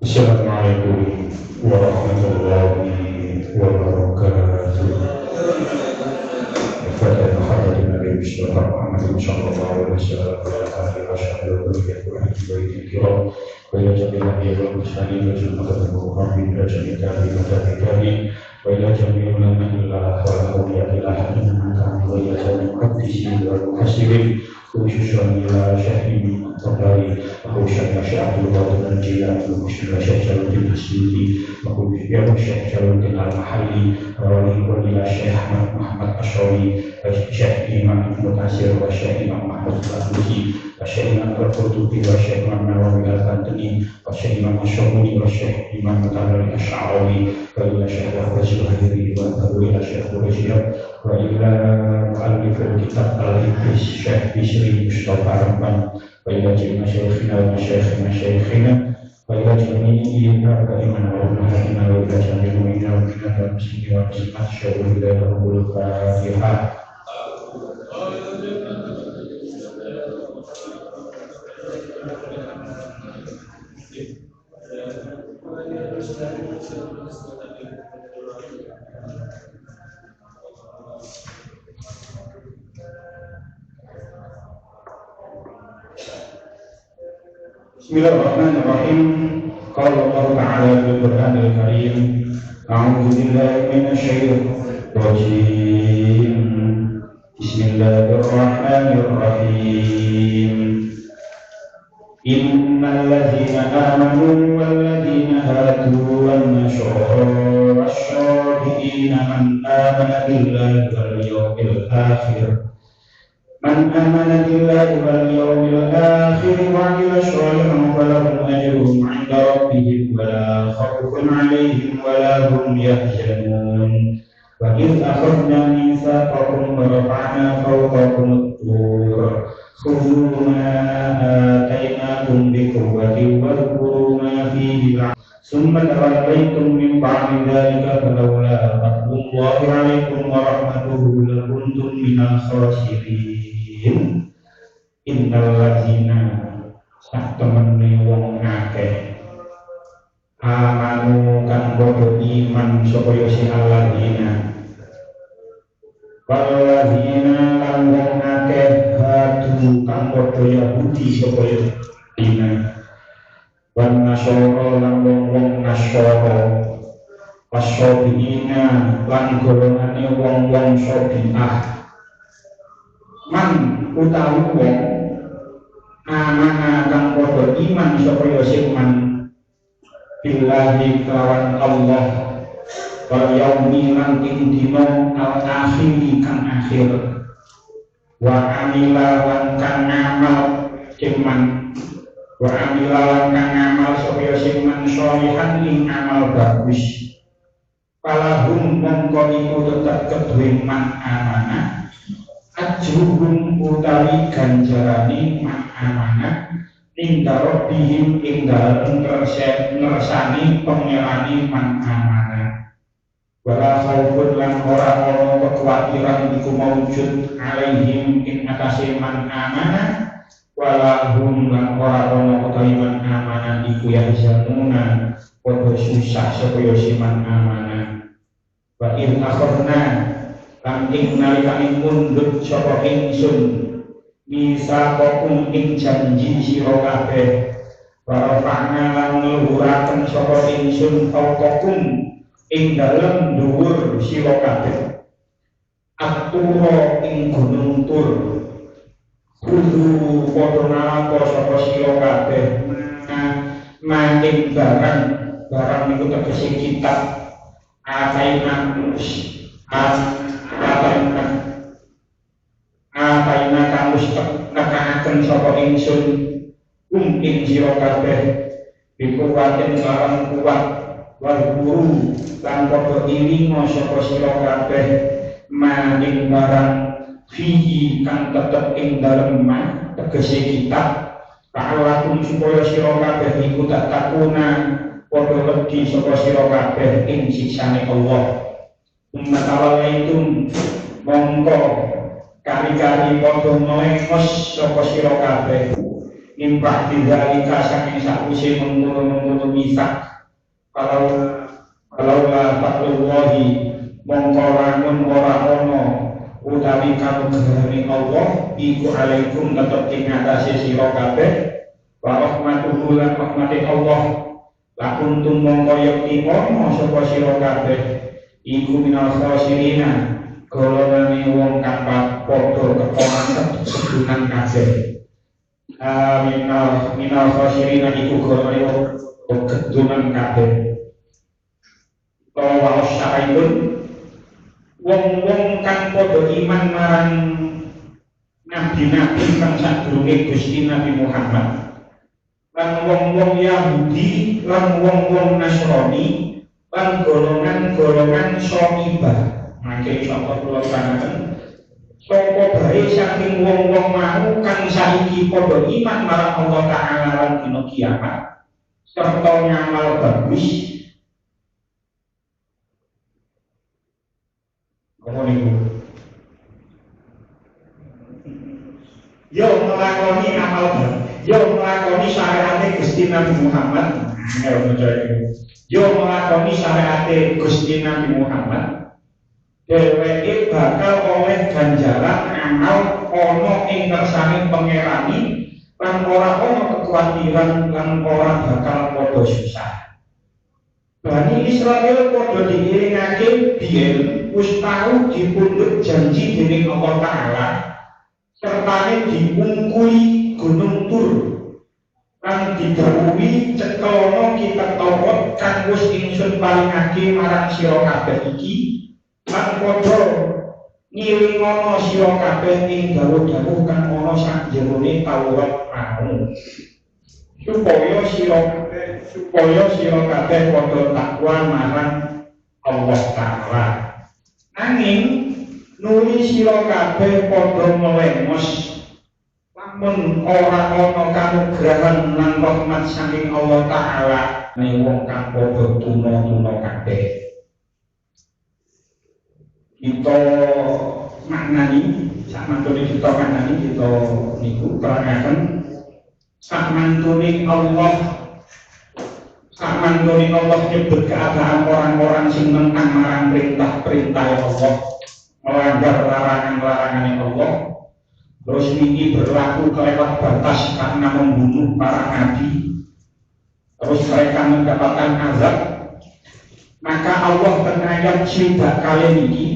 Assalamualaikum warahmatullahi wabarakatuh. Kepada Muhammadin Nabi Mustafa Muhammad sallallahu alaihi wasallam wa alihi wasallam wa ila jami'il anbiya'i wal mursalin wa jami'il muqarrabin wa jami'il tabi'in wa ila jami'il ulama'i wal awliya'i wa ila jami'il muqaddisin wal muhassibin khususan ila syahid Tabari, aku Syekh Abdul Qadir Jilani, aku Syekh Jaluddin Asyuti, aku Syekh Jaluddin Al-Mahalli, wa ila Syekh Muhammad Asyari, Syekh Imam Ibnu Katsir, wa Syekh Imam Muhammad Al-Alusi, wa Syekh Imam Al-Qurtubi, wa Syekh Imam Nawawi Al-Bantani, wa Syekh Imam Asy'ari, wa Syekh Imam Mutawalli Asy'ari, wa ila Syekh Al-Fazil Hadiri, wa ila Syekh Al-Rajiyah, wa ila mu'allif kitab Al-Ibris Syekh Bisri Mustafa Rahman, wa ila jami'i masyayikhina wa masyayikhina wa ila jami'i a'immatina wa ummahatina wa ila jami'i mu'minina wa mu'minat wal muslimin wal muslimat syahadu la ilaha illallah. Bismillahirrahmanirrahim. Qala Allah Ta'ala fil Qur'anil Karim, a'udzu billahi minasyaitonir rajim. Bismillahirrahmanirrahim. Innal ladzina amanu wal ladzina hadu wan nasara wasyadiina man amana billahi wal yawmil akhir Man amana billahi wal yawmil akhir wa 'amila shalihan falahum ajruhum 'inda rabbihim wa la khawfun 'alaihim wa la hum yahzanun. Wa idh akhadna mitsaqakum wa rafa'na fawqakum at-tur khudhu ma atainakum biquwwatin wadhkuru ma fihi summa tawallaytum min ba'di dhalika falawla fadlullahi 'alaikum wa rahmatuhu lakuntum minal khasirin. Innal ladzina sak temene wong akeh amanu kang padha iman sapa ya si alladzina walladzina lan wong akeh hadu kang padha Yahudi sapa ya dina wan nasara lan wong nasara wasobiina lan golongane wong-wong sobiah man utawi wong amana kang padha iman sapa ya sing man billahi kelawan Allah wal yaumil lan ing dina al akhir kang akhir wa amila lan kang ngamal sing man wa amila lan kang ngamal sapa ya sing man sholihan ing amal bagus palahum mongko iku tetep kedue man amanah ajruhum utawi ganjarane man amanah ing darobihim ing dalem ngersani pangerani man amanah wala khaufun lan ora ana kekhawatiran iku maujud alaihim ing atase man amanah wala hum lan ora ana utawi man amanah iku yahzanuna padha susah sapa ya man amanah wa in akhirna lan ing nalikane mundhut sapa ingsun bisa kokum ing janji sira kabeh warafa'na lan ngluhuraken sapa ingsun kokum ing dalem dhuwur sira kabeh atura ing gunung tur kudu padha napa sapa sira kabeh maning barang niku tegese kitab ataina kamus nekaaken sapa ingsun ing sira kabeh bikuwatin lawan kuat wal guru lan padha ilinga sapa sira kabeh maning barang fihi kang tetep ing dalem ma tegese kitab ka'alakum supaya sira kabeh iku tak takuna padha wedi sapa sira kabeh ing siksane Allah umat awal itu mongko kali-kali padha melengos sapa sira kabeh nimpah didalika saking sakwise mengkono-mengkono misak kalau la fadlullahi mongko lamun ora ana utawi kanugrahane Allah iku alaikum tetep ing atase sira kabeh wa rahmatuhu lan rahmate Allah lakun tum mongko yakti ana sapa sira kabeh iku minal khosirina golongane wong kang padha keponan kedunan kabeh minal khosirina iku golongane wong kedunan kabeh wa sa'idun wong-wong kang padha iman marang nabi-nabi kang sadurunge Gusti Nabi Muhammad lan wong-wong Yahudi lan wong-wong Nasrani lan golongan-golongan Soibah mangke sapa kula pangaken sapa bae saking wong-wong mau kang saiki padha iman marang Allah Ta'ala lan dina kiamat serta ngamal bagus yo melakoni amal yo melakoni syariat Gusti Nabi Muhammad yo melakoni syariat Gusti Nabi Muhammad dheweke bakal oleh ganjaran amal ana ing kersane pangerani lan ora ana kekhawatiran lan ora bakal padha susah. Bani Israel padha diiringake biyen wis tau dipundhut janji dening Allah Ta'ala sertane diungkuli gunung Tur lan didhawuhi cekelana kitab Taurat kang wis ingsun paringake marang sira kabeh iki lan padha ngilingono sira kabeh ing dawuh-dawuh kang ana sakjerone Taurat mau supaya sira kabeh padha takwa marang Allah Ta'ala. Nanging nuli sira kabeh padha melengos lamun ora ana kanugrahan lan rahmat saking Allah Ta'ala ning wong kang padha tuna-tuna kabeh. Kita maknani sakmantune kita maknani kita niku terangaken sakmantune Allah nyebut keadaan orang-orang sing nentang marang perintah-perintah Allah melanggar larangan-larangan Allah terus ini berlaku kelewat batas karena membunuh para nabi terus mereka mendapatkan azab Maka Allah penayat swidak kali ini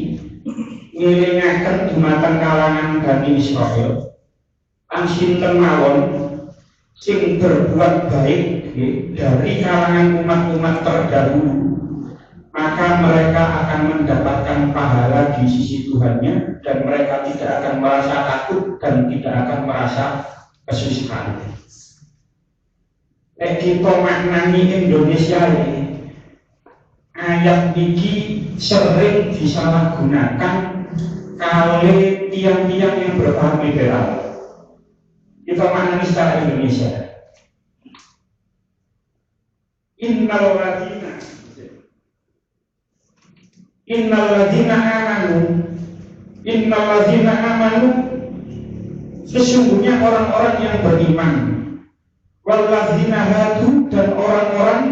ngilingaken dumateng kalangan Bani Israil lan sinten mawon sing berbuat baik dari kalangan umat-umat terdahulu, maka mereka akan mendapatkan pahala di sisi Tuhannya dan mereka tidak akan merasa takut dan tidak akan merasa kesusahan. Kita maknani Indonesia ini, ayat ini sering disalahgunakan oleh tiang-tiang yang berpaham liberal. Kita maknani secara Indonesia. Innal ladzina amanu sesungguhnya orang-orang yang beriman, wal ladzina hadu dan orang-orang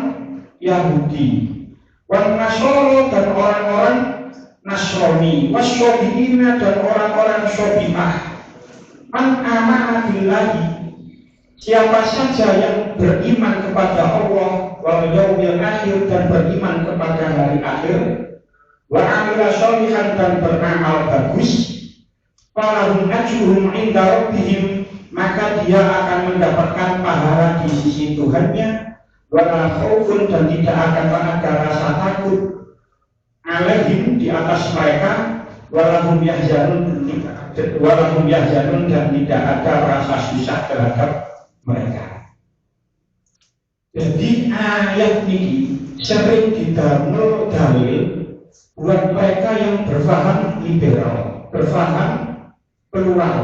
Yahudi, wal nasara dan orang-orang Nasrani, wasyabiina dan orang-orang Syabi'ah. Man amana billahi, siapa saja yang beriman kepada Allah wal yaumil akhir dan beriman kepada hari akhir, wa amila sholihan dan beramal bagus, falahum ajruhum inda rabbihim, maka dia akan mendapatkan pahala di sisi Tuhannya, wala khaufun dan tidak akan ada rasa takut alaihim di atas mereka, walahum yahzanun dan tidak ada rasa susah terhadap mereka. Jadi ayat ini sering didamel dalil buat mereka yang berpaham liberal, berpaham plural,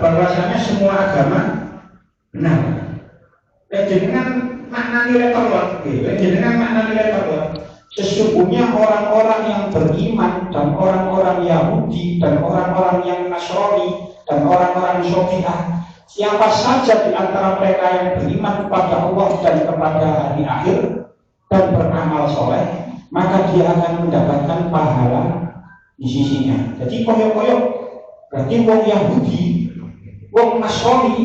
bahwasanya semua agama benar. Dengan makna nilai terlot, dengan makna nilai terlot. Sesungguhnya orang-orang yang beriman dan orang-orang Yahudi dan orang-orang yang Nasrani dan orang-orang Syafi'ah, siapa saja di antara mereka yang beriman kepada Allah dan kepada hari akhir dan beramal soleh, maka dia akan mendapatkan pahala di sisinya. Jadi koyok-koyok berarti wong Yahudi, wong Nasrani,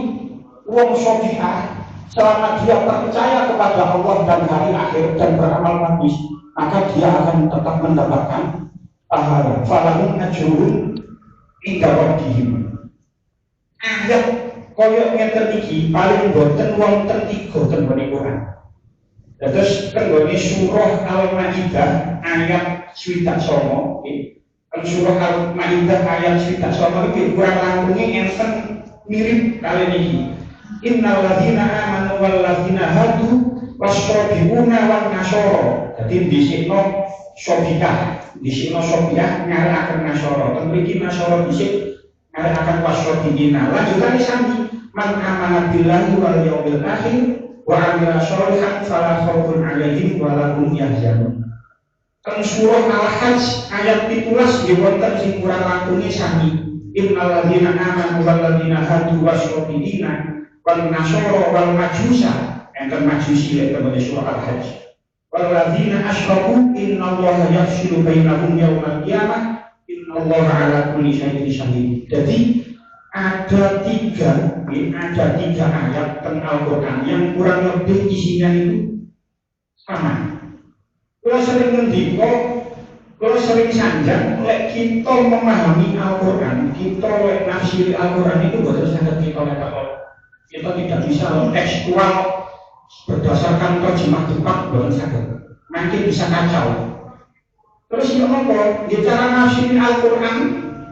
wong Syafi'ah, selama dia percaya kepada Allah dan hari akhir dan beramal bagus, maka dia akan tetap mendapatkan pahala. Falahum ajrun inda rabbihim. Ayat koyok ngeten iki paling boten wonten 3 ten Quran. Terus tenggone surah Al-Maidah ayat 29, surah Al-Maidah ayat 29 iki kurang langkungnya enten mirip kali niki. Innal ladzina amanu wal ladzina hadu wasyabiuna wan nasara. Jadi disikno Syabi'ah, nyarekaken nasara. Ten mriki nasara disik nyarekaken wasyabiina. Lanjutane sami man amana billahi wal yaumil akhir wa amila sholihan fala khaufun 'alaihim wa la hum yahzanun. Ten surah Al-Hajj ayat 17 nggih wonten sing kurang langkunge sami. Innal ladzina amanu wal ladzina hadu wasyabiina wal nasara wal majusa. Enten majusi lek teng surah Al-Hajj. Walladzina asyraku innallaha yafsilu bainahum yaumal qiyamah innallaha ala kulli syai'in syahid. Jadi ada tiga ayat tentang Al-Quran yang kurang lebih isinya itu sama. Kalau sering ngendiko, kalau sering sanjang, lek kita memahami Al-Quran, kita lek nafsiri Al-Quran itu bukan sangat kita tidak bisa tekstual berdasarkan terjemah tepat bukan sakit, makin bisa kacau. Terus ya apa? Di cara nafsirin Al-Quran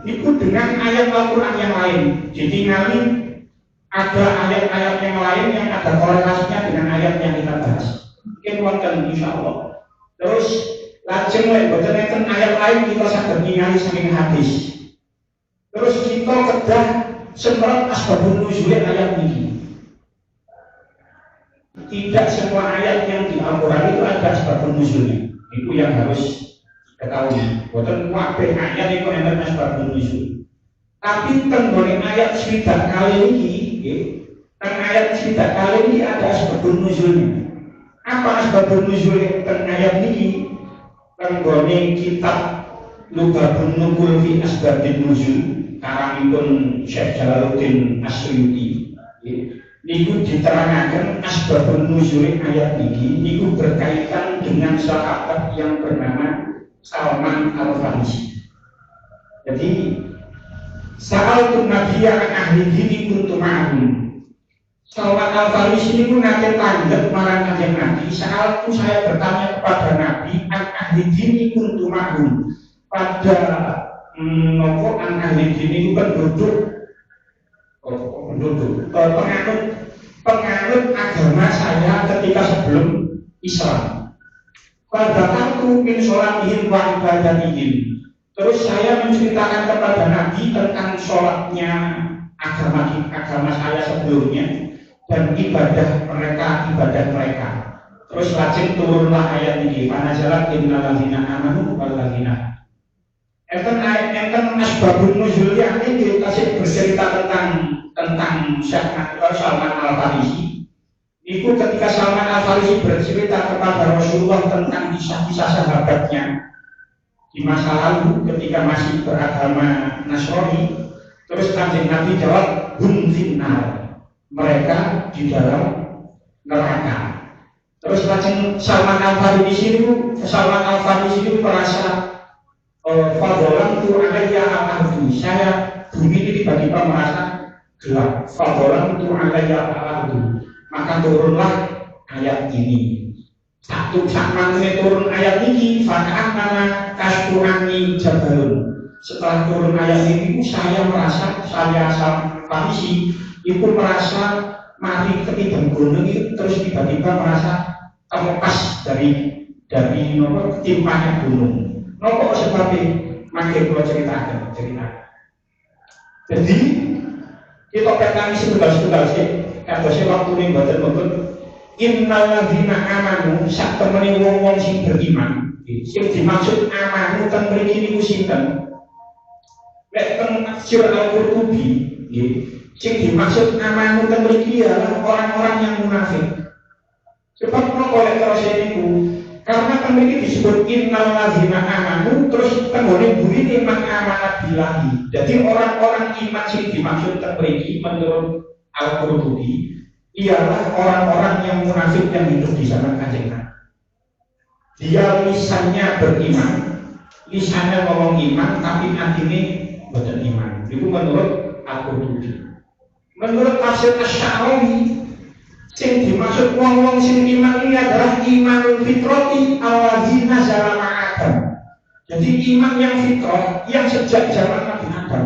itu dengan ayat Al-Quran yang lain. Jadi nanti ada ayat-ayat yang lain yang ada korelasinya dengan ayat yang kita bahas. Mungkin wonten insyaallah. Terus lajeng lek boten enten ayat lain kita saged ningali saking hadis. Terus kita kedah semerap asbabun nuzul ayat ini. Tidak semua ayat yang di Al-Quran itu ada asbabun nuzulnya. Itu yang harus diketahui. Boten kabeh ayat itu enten asbabun nuzul. Tapi tenggone ayat swidak kali ini, teng ayat swidak kali ini ada asbabun nuzulnya. Apa asbabun nuzul teng ayat ini? Tenggone kitab Lughatun Nuqul fi Asbabin Nuzul karangipun Syekh Jalaluddin Asyuyuti. niku diterangkan asbabun nuzul ayat ini niku berkaitan dengan sahabat yang bernama Salman Al-Farisi. Jadi sa'altu nabiyya an ahli dini kuntu ma'ahum. Salman Al-Farisi niku nate tanggep marang Kanjeng Nabi, sa'altu saya bertanya kepada Nabi an ahli dini kuntu ma'ahum. Pada nopo an ahli dini itu penganut agama saya ketika sebelum Islam. Pada waktu min sholatihim wa ibadatihim. Terus saya menceritakan kepada Nabi tentang sholatnya agama saya sebelumnya dan ibadah mereka. Terus lajeng turunlah ayat ini, panazalat innal ladzina amanu wal ladzina. Enten asbabun nuzul yang ini kasih bercerita tentang Salman Al-Farisi. Itu ketika Salman Al-Farisi bercerita kepada Rasulullah tentang kisah-kisah sahabatnya di masa lalu ketika masih beragama Nasrani, terus Kanjeng Nabi jawab hum finnar, mereka di dalam neraka. Terus Salman Al-Farisi itu merasa fadolan tu alayya al-ardu, saya bumi ini tiba-tiba merasa gelap. Fadolan tu alayya al-ardu, maka turunlah ayat ini. Satu sama turun ayat ini, fakaan nama kasturani jabalun. Setelah turun ayat ini, saya Farisi itu merasa mari ketimbang gunung itu terus tiba-tiba merasa terlepas dari ketimpanya gunung. Nopo sebabnya makin kalau cerita. Jadi kita petani sebentar sih. Kata saya waktu ini betul. Innal ladzina amanu sak temene wong-wong sing beriman. Sing dimaksud amanu ten mriki niku sinten? Nek teng tafsir Al-Qurtubi, sing dimaksud amanu ten mriki adalah orang-orang yang munafik. Sebab menapa lek terus niku? Karena kan ini disebut innal ladzina amanu, terus tenggone burine man amanat billahi. Jadi orang-orang iman sing dimaksud ten mriki menurut Al-Qurtubi ialah orang-orang yang munafik yang hidup di zaman Kanjeng Nabi. Dia lisannya beriman, lisannya ngomong iman, tapi hatinya bukan iman. Itu menurut Al-Qurtubi. Menurut tafsir Asy-Sya'rawi, sing dimaksud wong-wong sing iman ini adalah imanul fitrati allazi nazala ma'adam. Jadi iman yang fitrah yang sejak zaman Nabi Adam.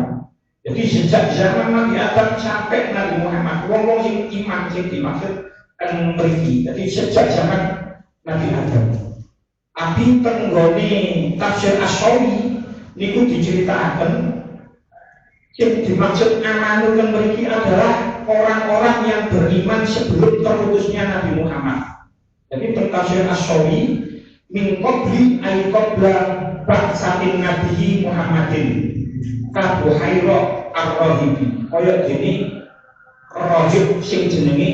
Jadi sejak zaman Nabi Adam sampai Nabi Muhammad, wong-wong sing iman sing dimaksud kan mriki. Jadi sejak zaman Nabi Adam. Tapi tenggone tafsir Asy-Sya'rawi niku diceritakan yang dimaksud amanu yang mriki adalah orang-orang yang beriman sebelum terputusnya Nabi Muhammad. Jadi tafsir Asy-Sya'rawi min qabli ay qabla ba'tsatin Nabi Muhammadin ka Buhairah ar-Rahibi. Kaya dene rahib sing jenenge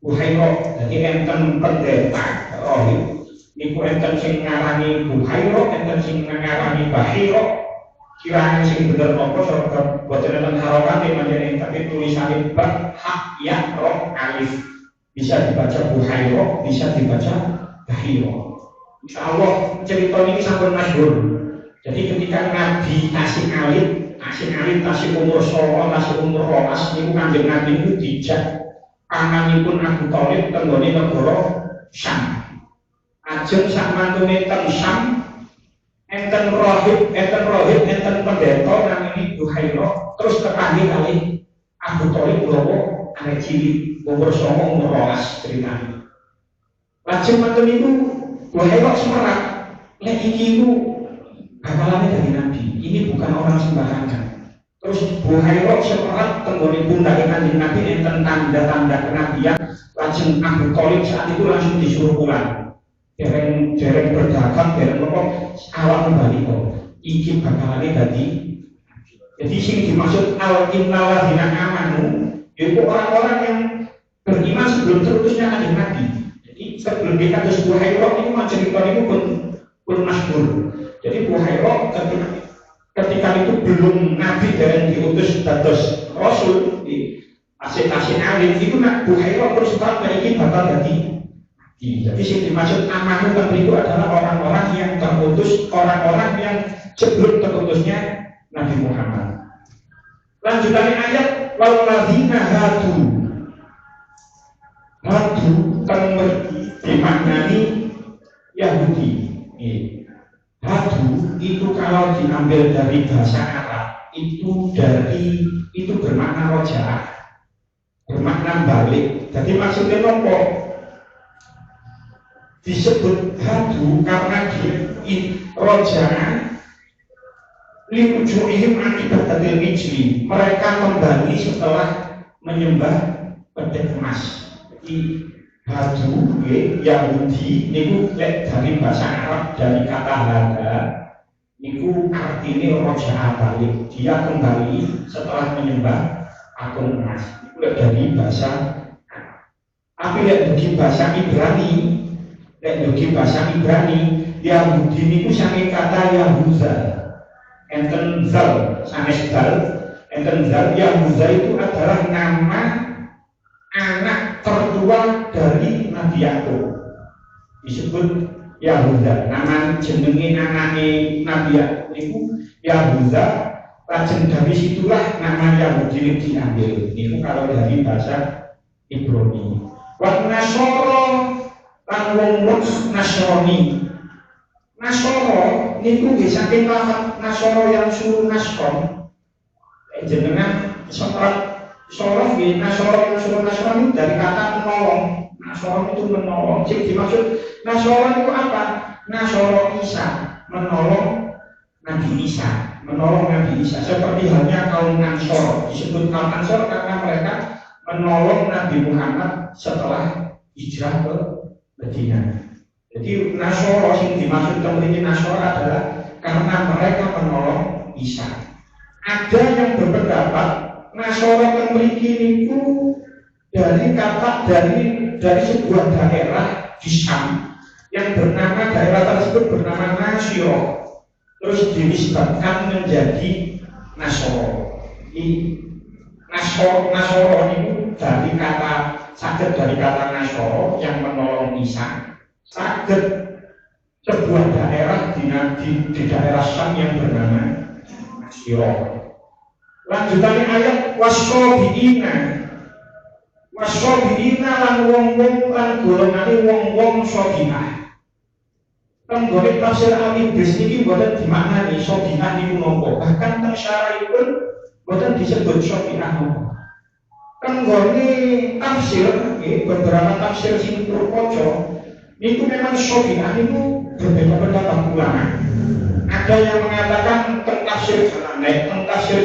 Buhairah. Jadi enten pendeta rahib niku enten sing ngarani Buhairah, enten sing ngarani Bahira. Kiranya sing bener nopo sebab boten enten harokat manjane tapi tulisane ba hak ya ro alif. Bisa dibaca Buhairah, bisa dibaca Bahira. Insyaallah cerita ini sampun masyhur. Jadi ketika Nabi tasik alit, tasik umur 9, tasik umur 12 niku Kanjeng Nabi niku dijak panganipun Abu Thalib tenggone negara Syam. Ajeng sak mantune teng Syam enten rohib, enten pendeta namanya Buhairah, terus kepanggil kali Abu Thalib ulawa arek cilik umur 9 umur 12 ceritanya. Lajeng mantun itu Buhairah semerap, lek iki iku bakalannya dari Nabi, ini bukan orang sembarangan. Terus Buhairah semerap tenggone pundake Kanjeng Nabi enten tanda-tanda kenabian. Lajeng Abu Thalib saat itu langsung disuruh pulang. Dereng berdagang, dereng awak kembali kok. Iki bakalane dadi. Jadi sing dimaksud innal ladzina amanu itu orang-orang yang beriman sebelum terputusnya Kanjeng Nabi. Jadi sebelum dikados Buhairah ini cerita itu pun masyhur. Jadi Buhairah ketika itu belum Nabi dereng diutus dados Rasul, Asik-asik alim itu nak Buhairah terus sebab ini bakal jadi. Jadi yang dimaksud amanu kan itu adalah orang-orang yang terputus, orang-orang yang sebelum terputusnya Nabi Muhammad. Lanjutannya ayat walladzina hadu dimaknani Yahudi. Hadu itu kalau diambil dari bahasa Arab itu bermakna rojaah, bermakna balik. Jadi maksudnya nopo disebut hadu karena rojaah lirujuihim akibatatil ijli, mereka kembali setelah menyembah pedang emas. Jadi hadu Yahudi niku dari bahasa Arab, dari kata hada niku artinya rojaah balik, dia kembali setelah menyembah patung emas. Itu dari bahasa Arab. Tapi dari bahasa Ibrani, Yahudi niku saking kata Yahuza. Enten zal, sanes zal, enten zal. Yahuza itu adalah nama anak tertua dari Nabi Yakub, disebut Yahuza. Nama jenenge anaknya Nabi Yakub itu Yahuza. Lajeng dari situlah nama Yahudi diambil. Itu kalau dari bahasa Ibrani. Wa Nasoro lan wong Nasrani. Nasoro niku nggih saking lafaz Nasoro yang suruh naskon. Jenengan Nasoro nggih, Nasoro yang suruh naskon dari kata menolong. Nasoro itu menolong. Sing dimaksud Nasoro itu apa? Nasoro Isa, menolong Nabi Isa, menolong Nabi Isa. Seperti halnya kaum Ansor, disebut kaum Ansor karena mereka menolong Nabi Muhammad setelah hijrah ke Madinah. Jadi Nasoro yang dimaksud teman-teman Nasoro adalah karena mereka menolong Isa. Ada yang berpendapat Nasoro yang memiliki itu dari kata dari sebuah daerah di Syam yang bernama, daerah tersebut bernama Nasiro, terus dinisbatkan menjadi Nasoro. Nasoro itu dari kata Nasoro yang menolong Isa. Saged sebuah daerah di daerah Syam yang bernama Nasiro. Lanjutannya ayat wasobiina lan wong-wong lan golongane wong-wong sobinah. Tenggone tafsir Al-Ibris niki boten dimaknani sobinah niku napa, bahkan teng syarahipun boten disebut sobinah napa. Tenggone tafsir beberapa tafsir sing terpoco itu memang sobinah itu berbeda pendapat ulama. Ada yang mengatakan tafsir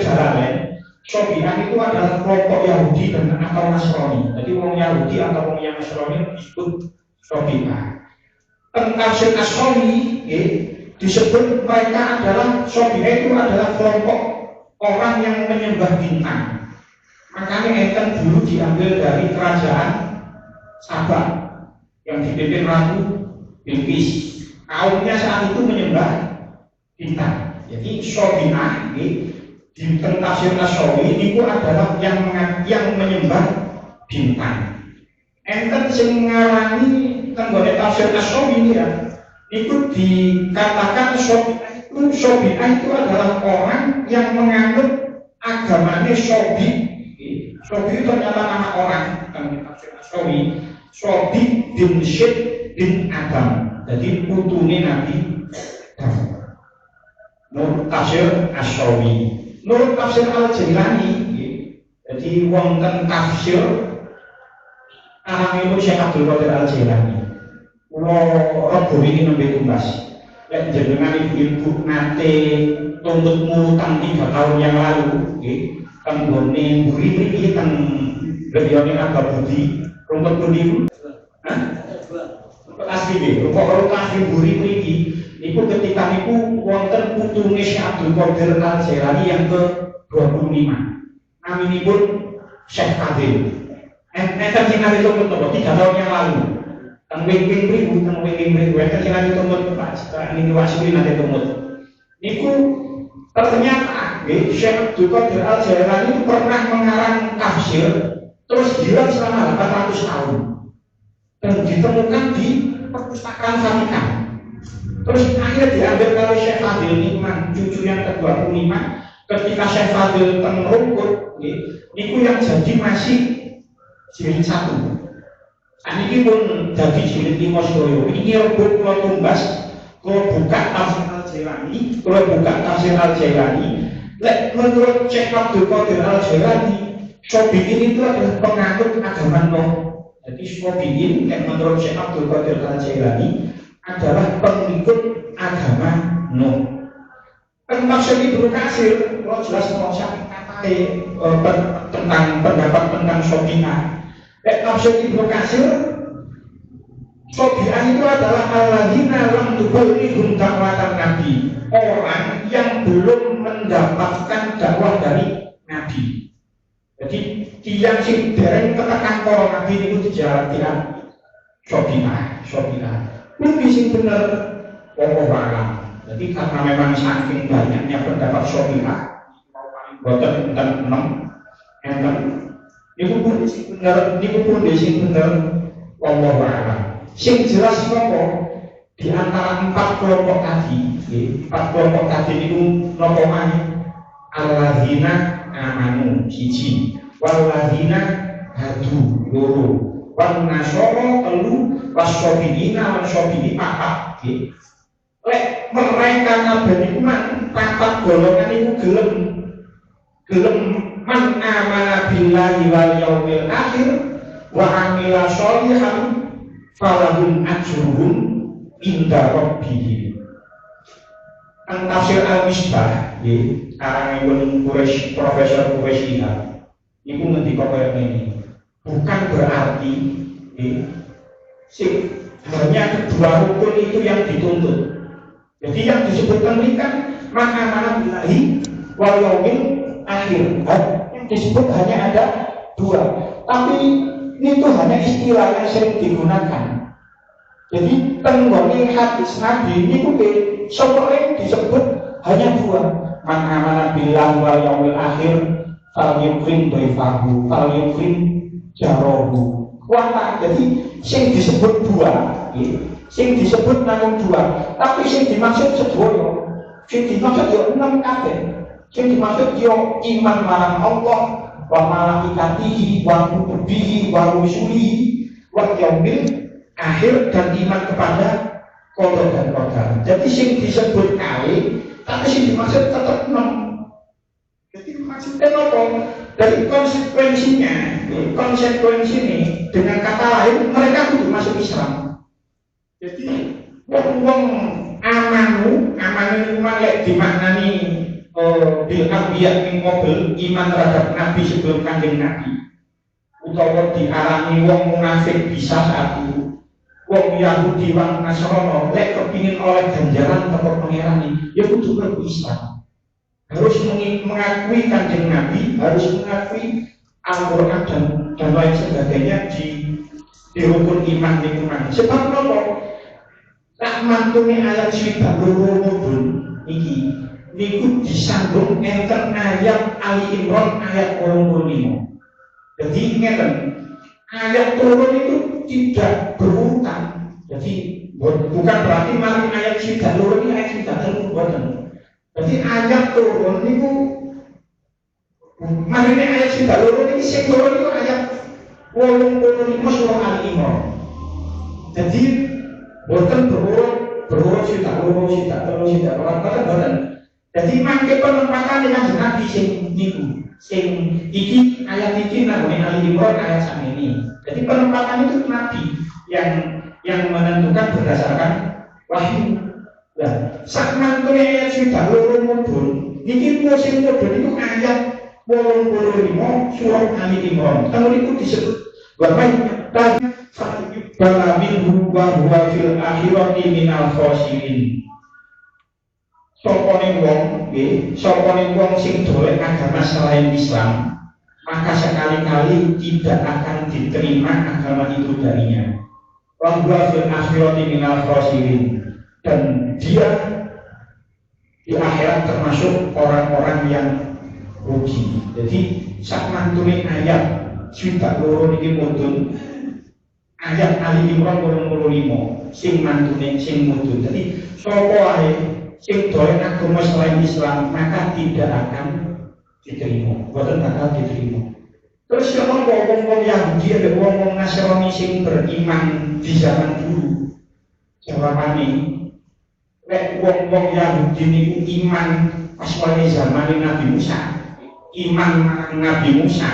Jalalain, sobinah itu adalah kelompok Yahudi dan atau Nasrani. Jadi orang Yahudi atau orang yang Nasrani disebut sobinah. Tafsir Nasrani disebut mereka adalah sobinah itu adalah kelompok orang yang menyembah bintang. Makanya enten dulu diambil dari kerajaan Sabah yang dipimpin Ratu Bilqis. Kaumnya saat itu menyembah bintang. Jadi sobinah di tafsir Nasrawi itu adalah yang menyembah bintang. Enten sing ngarani tenggone tafsir Nasrawi ya, itu dikatakan sobinah itu adalah orang yang menganut agamanya Sobi. Sobi itu ternyata nama orang dalam tafsir Nasrawi. Sobi bin Syed bin Adam, jadi putune Nabi Daud. Nur tafsir Asyawi, nur tafsir Al-Jailani. Jadi wonten tafsir aranipun Syekh Abdul Qadir Al-Jailani. Kula rebo iki nembe tumbas. Lek jenengan ibu-ibu nate tuntut murutan 3 tahun yang lalu, teng gone mburi mriki teng Greyone Abah Budi. Rumput pundi? Rumput asli nggih. Rumput asli mburi mriki niku ketika niku wonten putune Syekh Abdul Qadir Al-Jailani yang ke-25. Naminipun Syekh Qadir. Enten sing nate tuntut 3 tahun yang lalu. Teng wing-wing mriku, enten sing nate tuntut Pak. Niki wasuli nate tuntut. Niku ternyata Syekh Abdul Qadir Al-Jailani pernah mengarang tafsir terus hilang selama 800 tahun dan ditemukan di perpustakaan Vatikan. Terus akhirnya diambil oleh Syekh Fadil Nikman, cucu yang ke-25. Ketika Syekh Fadil tengrungkut, itu yang jadi masih jilid 1. Ini pun jadi jilid 5 sedoyo. Ini rebut kalau tumbas, kalau buka tafsir Al-Jailani, menurut Syekh Abdul Qadir Al-Jailani, Sobiin itu adalah penganut agama Nuh. Jadi Sobiin yang menurut Syekh Abdul Qadir Al-Jailani adalah pengikut agama Nuh. Maksud Ibnu Katsir, kalau jelas mau saya kata tentang pendapat tentang Sobi'ah. Maksud Ibnu Katsir, Sobi'ah itu adalah alladzina lam tuballighum dakwatan Nabi, orang yang belum mendapatkan dakwah dari Nabi. Jadi tiang sing dereng ketekan para Nabi itu dijalankan Sobi'ah. Mungkin sing bener wallahu a'lam. Jadi karena memang saking banyaknya pendapat Sobi'ah, boten enten 6 enten niku pun sing bener wallahu a'lam. Sing jelas nopo di antara 4 kelompok tadi, 4 kelompok tadi itu nopo maneh? Alladzina amanu siji, walladzina hadu loro, wan nasara telu, wasobiina wan sobi'i 4. Lek mereka kabeh niku man 4 golongan niku gelem man amana billahi wal yaumil akhir wa amila sholihan falahum ajruhum inda rabbihim. Tafsir Al-Misbah karangipun Profesor Quraisy niku ngendika kaya ngene. Bukan berarti hanya kedua rukun itu yang dituntut. Jadi yang disebutkan ini kan mana billahi wal yaumil akhir. Yang disebut hanya ada 2. Tapi itu hanya istilah yang sering digunakan. Jadi tenggone hadis Nabi ini sering disebut hanya 2. Man amana billahi wal yaumil akhir fal yukrim dhaifahu fal yukrim jarahu. Jadi sing disebut 2, sing disebut namung 2, tapi sing dimaksud sedoyo, sing dimaksud yo 6 kabeh. Sing dimaksud yo iman marang Allah, wa malaikatihi, wa kutubihi, wa rusulihi, wa yaumil akhir, dan iman kepada qada dan qadar. Jadi sing disebut kali, tapi sing dimaksud tetap 6. Jadi maksudnya apa? Dari konsekuensi ini dengan kata lain mereka kudu masuk Islam. Jadi wong amanu itu malek dimaknani bil anbiya min qabl, iman terhadap nabi sebelum kanjeng nabi. Utawa diarani wong munafik bisa satu. Wong Yahudi wong Nasrani lek kepingin oleh ganjaran teko pangerane ya kudu mlebu Islam. Harus mengakui kanjeng Nabi, harus mengakui Al-Quran dan lain sebagainya di rukun iman lingkungan. Sebab apa? Tak mantune ayat swidak loro mudun iki niku disambung enten ayat Ali Imran ayat 85. Jadi ngeten, ayat turun itu tidak berurutan. Jadi bukan berarti mari ayat swidak loro ini ayat swidak loro. Jadi ayat turun itu marine ayat swidak loro ini sing turun itu ayat 85 surah Al-Imran. Jadi boten berurut swidak loro boten. Jadi mangke penempatan dengan Nabi sing niku. Sing iki ayat iki nang Al-Imran ayat sakmene. Jadi penempatan itu Nabi yang menentukan berdasarkan wahyu. Nah, sak mantune ayat swidak loro mudun, niki sing mudun itu ayat 85 surah Ali Imran. Tahun itu disebut wa tadi balaminhu wa huwa fil akhirati minal khosirin. Sopone wong sing dolek agama selain Islam, maka sekali-kali tidak akan diterima agama itu darinya. Wa huwa fil akhirati minal khosirin. Dan dia di akhirat termasuk orang-orang yang rugi. Jadi sak mantune ayat swidak loro niki mudhun ayat Ali Imran 85 sing mantune sing mudhun. Jadi sapa ae sing dolen agama selain Islam maka tidak akan diterima, boten bakal diterima. Terus ya wong-wong Yahudi ada wong-wong Nasrani sing beriman di zaman dulu. Jawabane lek wong-wong Yahudi niku iman pas wali zaman Nabi Musa, iman marang Nabi Musa,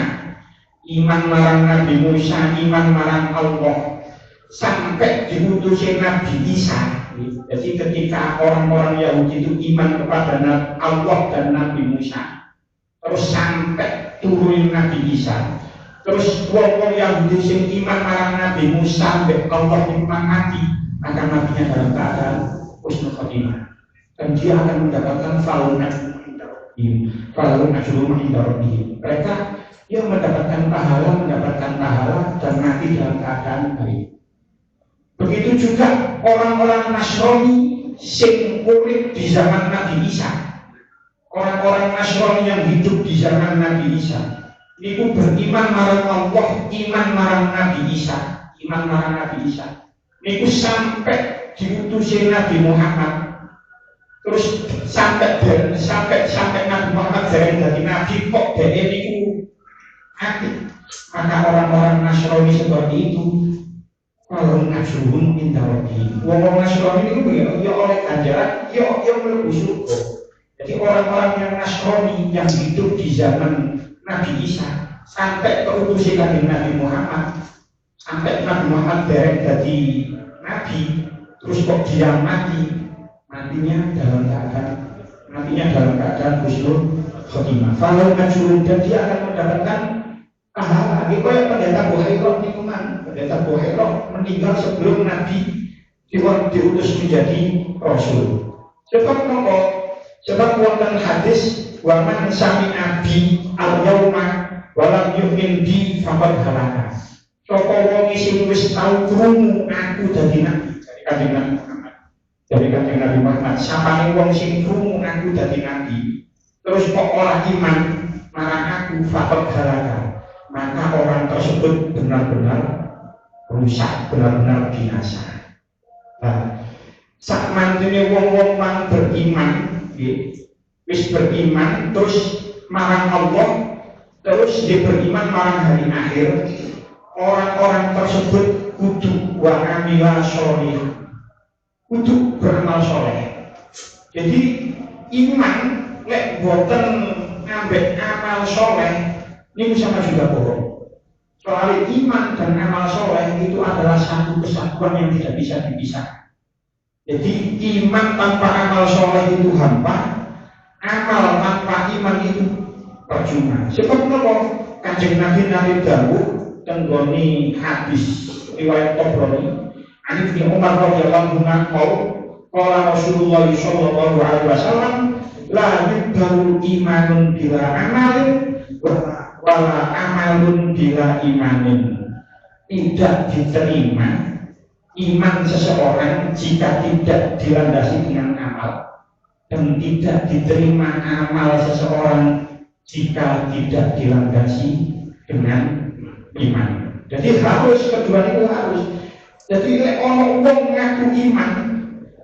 iman marang Nabi Musa, iman marang Allah sampai diutusin Nabi Isa. Jadi ketika orang-orang Yahudi itu iman kepada Allah dan Nabi Musa, terus sampai turun Nabi Isa, terus wong-wong Yahudi sing iman marang Nabi Musa sampai Allah iman mati, maka nabinya dalam keadaan husnul khotimah dan dia akan mendapatkan falun ajrun inda rabbihim. Mereka yang mendapatkan pahala dan mati dalam keadaan baik. Begitu juga orang-orang Nasrani sing urip di zaman Nabi Isa. Orang-orang Nasrani yang hidup di zaman Nabi Isa niku beriman marang Allah, iman marang Nabi Isa, iman marang Nabi Isa. Niku sampai diutusin Nabi Muhammad. Terus sampai Nabi Muhammad dari Nabi kok dhek niku mati. Maka orang-orang Nasrani seperti itu kalau ngajrun inda rabbihim. Wong Nasrani niku ya oleh ganjaran ya mlebu surga. Jadi orang-orang yang Nasrani yang hidup di zaman Nabi Isa sampai keutusan Nabi Muhammad, sampai Nabi Muhammad derek jadi Nabi, terus kok dia matinya dalam keadaan husnul khotimah. Kalau majrun dan dia akan mendapatkan pahala. Ini kayak pendeta Buhairah niku man, pendeta Buhairah meninggal sebelum Nabi diutus menjadi Rasul. Sebab wonten hadis wa man sami'a bi al-yauma wa lam yu'min bi faqad halaka. Sapa wong sing wis tau krungu aku dadi nabi dari Kanjeng Nabi Muhammad. Dari Kanjeng Nabi Muhammad, sapane wong sing krungu aku dadi nabi, terus kok ora iman marang aku faqad halaka. Maka orang tersebut benar-benar rusak, benar-benar binasa. Nah, sak mantune wong-wong mang beriman wis beriman terus marang Allah, terus dia beriman marang hari akhir, orang-orang tersebut kudu wa amila sholih, kudu beramal soleh. Jadi iman lek boten ngambek amal soleh ini sama juga bohong. Soalnya iman dan amal soleh itu adalah satu kesatuan yang tidak bisa dipisahkan. Jadi iman tanpa amal soleh itu hampa, amal tanpa iman itu percuma. Sebab apa? Kanjeng Nabi Dawuh tenggoni hadis riwayat Tabrani, Ani bin Umar radhiyallahu anhu qala Rasulullah sallallahu alaihi wasallam la yudharul imanun bila amalin wala amalun bila imanin. Tidak diterima iman seseorang jika tidak dilandasi dengan amal, dan tidak diterima amal seseorang jika tidak dilandasi dengan iman. Jadi harus kedua itu harus. Jadi lek ono wong ngaku iman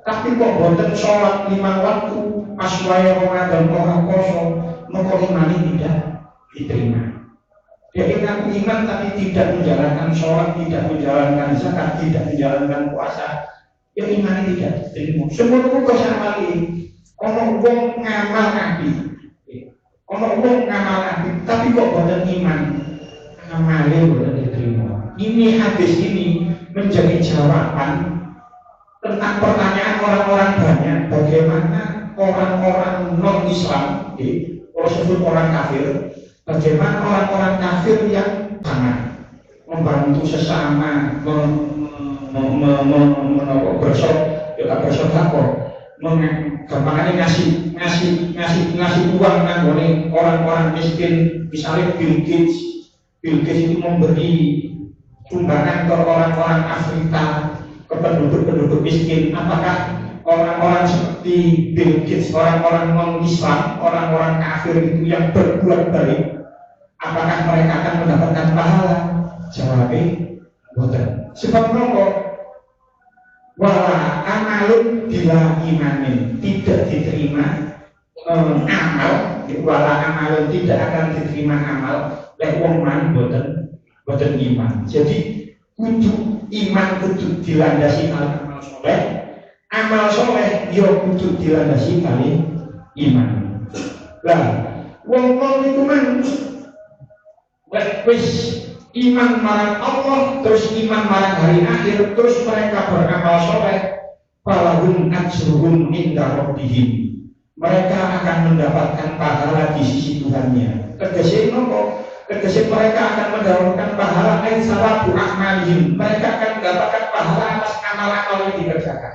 tapi kok boten sholat 5 waktu, pas wae Ramadan ora poso, maka imane tidak diterima. Dia ngaku iman tapi tidak menjalankan sholat, tidak menjalankan zakat, tidak menjalankan puasa, ya imannya tidak diterima. Semua itu sama lagi. Ono wong ngamal api, tapi kok boten iman, amalnya boten diterima. Ini hadis ini menjadi jawaban tentang pertanyaan orang-orang banyak, bagaimana orang-orang non-Islam, kalau sebut orang kafir, bagaimana orang-orang kafir yang sangat membantu sesama, gampangannya ngasih uang nanggone orang-orang miskin. Misalnya Bill Gates itu memberi sumbangan ke orang-orang Afrika, ke penduduk-penduduk miskin. Apakah orang-orang seperti Bill Gates, orang-orang non-Islam, orang-orang kafir itu yang berbuat baik, apakah mereka akan mendapatkan pahala? Jawabnya boten. Sebab nopo wala amalun bila imanin, tidak diterima amal, wala amalun tidak akan diterima amal lek wong man boten iman. Jadi kudu iman kudu dilandasi kali amal soleh, amal soleh yo kudu dilandasi kali iman. Lah wong niku man wis iman marang Allah, terus iman marang hari akhir, terus mereka beramal soleh, falahum ajruhum inda rabbihim, mereka akan mendapatkan pahala di sisi Tuhannya. Tegese nopo? Tegese mereka akan mendapatkan pahala ay sawabu a'malihim, mereka akan mendapatkan pahala atas amal-amal yang dikerjakan.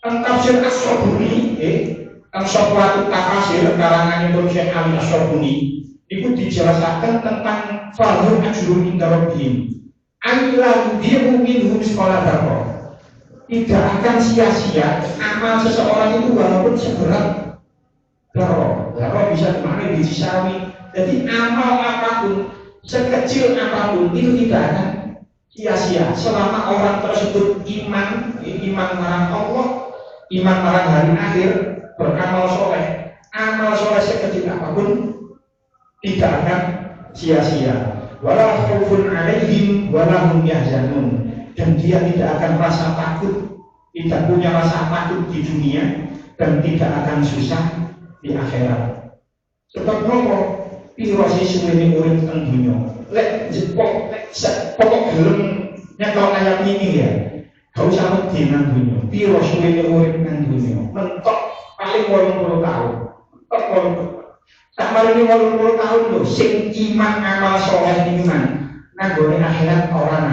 Tafsir As-Sobuni, Sofwatu Tafsir karanganipun Syekh Ali As-Sobuni, itu dijelaskan tentang falahum ajruhum inda rabbihim. Ailahu bihu minhum sekolah darah. Tidak akan sia-sia amal seseorang itu walaupun seberat darah. Darah bisa dimana biji sawi. Jadi amal apapun, sekecil apapun itu tidak akan sia-sia selama orang tersebut iman marang Allah, iman marang hari akhir, beramal soleh. Amal soleh sekecil apapun tidak akan sia-sia. Wala khaufun 'alaihim wala hum yahzanun, dan dia tidak akan rasa takut, tidak punya rasa takut di dunia dan tidak akan susah di akhirat. Sebab nopo piro sisuwene urip teng dunya. Lek pokok gelem nyekel ayat ini ya. Gak usah wedi nang dunya. Piro suwene urip nang dunya. Mentok paling 80 tahun. Sama ini 80 tahun loh, sing iman amal soleh ini man, nanggone akhirat orang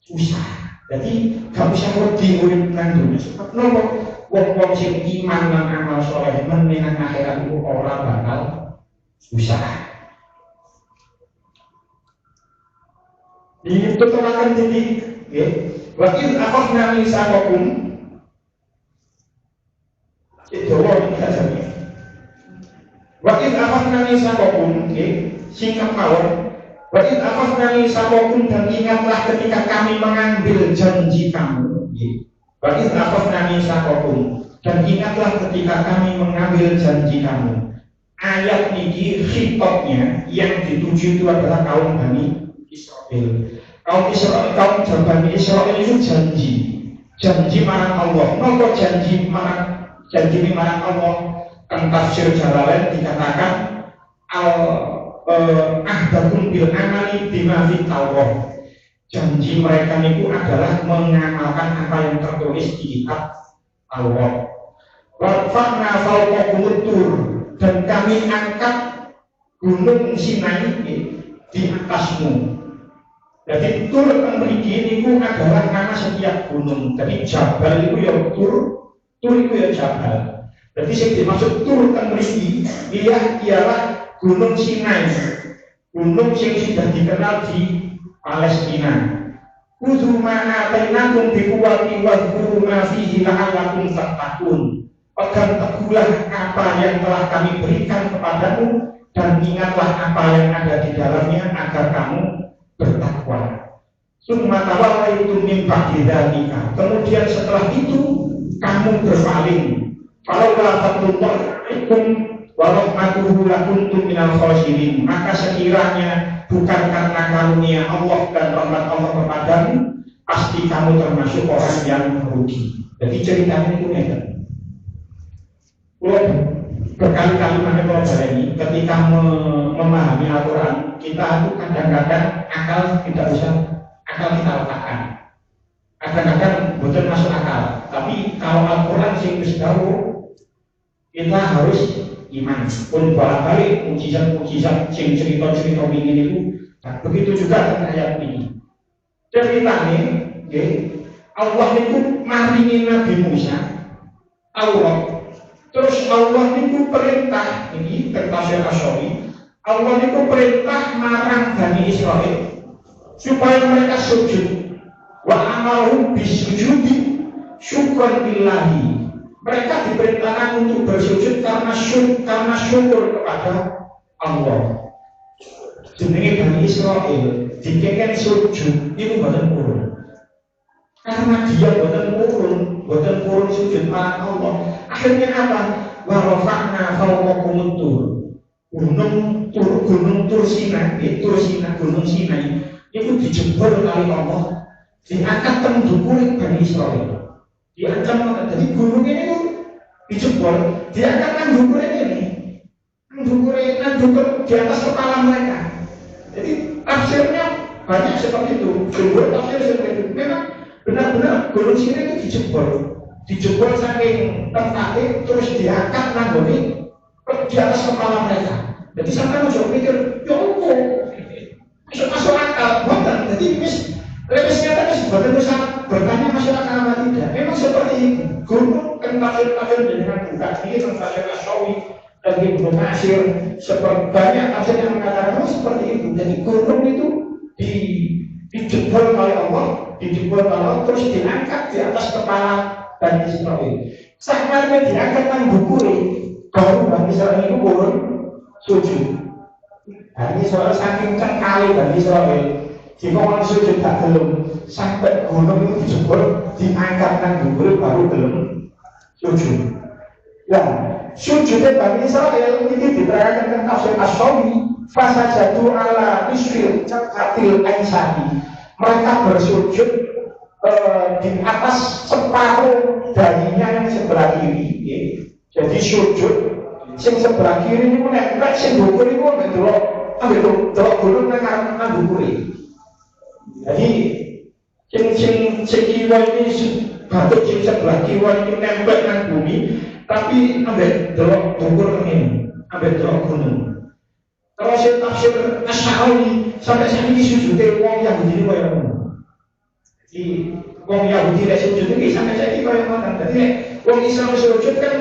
susah. Jadi gak bisa wedi urip nang dunya. Sebab nopo wong sing iman lan amal soleh menang akhirat itu ora bakal susah. Ini terangkan jadi, ya. Wakil akhafna misaqakum, itu wong kasane. Wakil akhafna misaqakum, singkat mawon. Wakil akhafna misaqakum, dan ingatlah ketika kami mengambil janji kamu. Wakil akhafna misaqakum, dan ingatlah ketika kami mengambil janji kamu. Ayat ini khitabnya yang dituju itu adalah kaum Bani Israel. Kaum Bani Israel itu janji marang Allah. Nopo janji marang Allah. Tafsir Jalalain dikatakan ahdakum bil amali bima fi Taurat. Janji mereka itu adalah mengamalkan apa yang tertulis di kitab Taurat. Wa fa'na fawqakum tur, dan kami angkat gunung Sinai di atasmu. Jadi tur mriki niku adalah nama setiap gunung. Jadi jabal itu ya tur itu ya jabal. Jadi yang dimaksud tur mriki ialah gunung Sinai, gunung yang sudah dikenal di Palestina. Kudu ma'atainakum biquwwati wadhkuru ma fihi la'allakum tattaqun. Pegang teguhlah apa yang telah kami berikan kepadamu, dan ingatlah apa yang ada di dalamnya agar kamu bertakwa. Summa tawallaitum min ba'di dzalika, kemudian setelah itu kamu berpaling. Kalau fadlullah alaikum wa rahmatuhu lakuntum minal khasirin, maka sekiranya bukan karena karunia Allah dan rahmat Allah kepadamu, pasti kamu termasuk orang yang merugi. Jadi ceritanya itu nekat. Berkali-kali kalau ini ketika memahami Al-Quran, kita itu kadang-kadang akal tidak usah, akal kita letakkan. Kadang-kadang betul masuk akal. Tapi kalau Al-Quran sing wis tahu, kita harus iman. Pun balik mukjizat sing cerita-cerita ini itu. Nah, begitu juga dengan ayat ini. Ceritanya, Allah itu maringi Nabi Musa Allah. Terus Allah itu perintah, ini tafsir Asy-Syafi'i, Allah itu perintah marang Bani Israel supaya mereka sujud. Wa amarhum bisujudi syukran billahi. Mereka diperintahkan untuk bersujud karena syukur kepada Allah. jenenge Bani Israil dikeken sujud itu boten purun. Karena dia boten purun sujud marang Allah. Akhirnya apa? Wa rafa'na fawqakum tur. Gunung Tur Sinai, Gunung Sinai itu dijebol kali Allah. Diangkat teng dhuwure Bani Israil. Diancam jadi gunung ini itu dijebol, diangkat nang dhuwure ini. Nang dhuwure di atas kepala mereka. Jadi tafsirnya banyak seperti itu. Jumhur tafsir seperti itu. Memang benar-benar gunung Sinai itu dijebol saking tempatnya terus diangkat nanggone di atas kepala mereka. Jadi sampai muncul mikir, ya Allah, masuk akal, bukan. Jadi lepisnya tadi bukan itu sangat bertanya masuk akal apa tidak. Memang seperti itu. Gunung kan tafsir dengan buka ini kan tafsir Asyawi dan di Gunung Mesir seperti banyak tafsir yang mengatakan seperti itu. Jadi gunung itu dijebol oleh Allah, terus diangkat di atas kepala Bani Israil. Saatnya diangkat nang bukure, baru Bani Israil itu turun sujud. Bani Israil saking cengkali Bani Israil, jika orang sujud tak belum sampai gunung itu dijebol, diangkat nang bukure baru belum sujud. Nah, sujudnya Bani Israil ini diterangkan dengan tafsir Asyawi. Fasajadu ala isfil cakatil aisyati. Mereka bersujud di atas separuh dahinya yang sebelah kiri. Jadi sujud sing sebelah kiri ini menempel sing dhuwur iku delok gunung nang dhuwur. Jadi sing kiwa ini batuk sing sebelah kiwa ini nempel nang bumi, tapi ambek delok dhuwur ngene, ambek delok gunung. Terus tafsir Asyawi sampai saat ini sujudnya wong Yahudi ini kaya ngono. Di wong Yahudi lek sujud iki sampai saiki kaya ngono. Dadi wong Islam sujud kan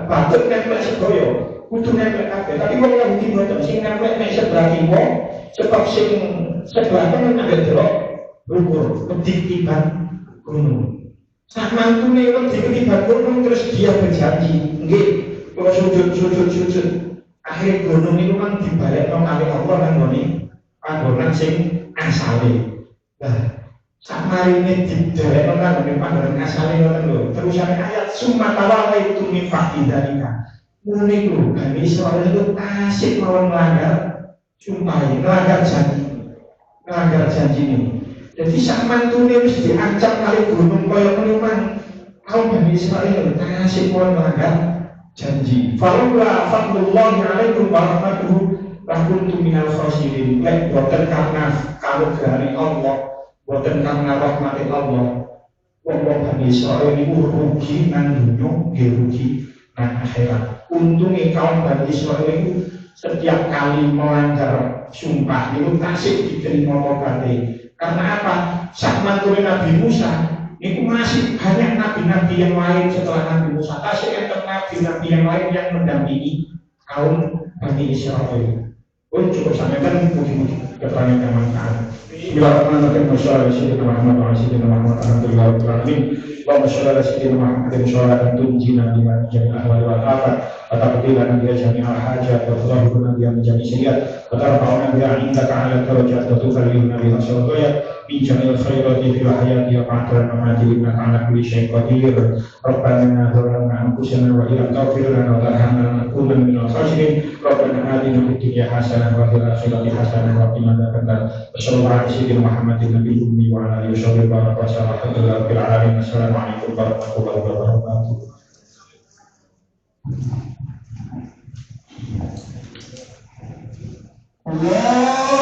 batuk nempel sedaya, kudu nempel kabeh. Tapi wong Yahudi mboten sing nempel nek sebelah kiwa, sebab sing sebelah kanan ada delok dhuwur, wedi tiban gunung. Sak mantune wedi tiban gunung terus dia berjanji, nggih, kula sujud. Akhirnya gunung itu kan dibalik kali Allah kan ngoni panggonan sing asale. Nah, sama ini dibalik kan ngoni panggonan asale ngoten lho. Terusane ayat sumatawala itu mifak idalika. Mune ku Bani Israil itu asik mau melanggar sumpah, melanggar janji ini. Jadi sak mantune wis diancam kali gunung kaya ngene kaum Bani Israil asik mau melanggar janji. Faula fadlullahi alaikum wa rahmatuhu lakuntum minal khasirin. Lek boten karena kamu dari Allah, boten karena rahmat Allah, wong Bani Israil niku rugi nang dunya, rugi nang akhirat. Untungnya kaum Bani Israil itu setiap kali melanggar sumpah itu tasik diterima tobaté. Karena apa? Saat manture Nabi Musa itu masih banyak nabi-nabi yang lain setelah Nabi Musa. Tasik enten nabi-nabi yang lain yang mendampingi kaum Bani Israil. Cukup sampai kan mungkin keterangan yang manfaat. Bismillahirrahmanirrahim. Wassalamualaikum warahmatullahi wabarakatuh. Allahumma sholli ala sayyidina Muhammadin sholatan tunjina biman jami'al ahwali wal afat wa taqdilana biha jami'al hajat wa tudahhiruna biha min jami'i sayyi'at wa tarfa'una biha 'indaka 'ala darajat wa tukallimuna biha sawtiyat min jami'il khairati fil hayati wa ba'da al-mamati innaka 'ala kulli syai'in qadir. Rabbana zalamna anfusana wa illam taghfir lana wa tarhamna lanakunanna minal khasirin. Rabbana atina fid dunya hasanah wa fil akhirati hasanah wa qina adzabannar. Sallallahu alaihi wasallam Muhammadin nabiyil ummi wa ala alihi wa sahbihi. Assalamualaikum warahmatullahi wabarakatuh. Allah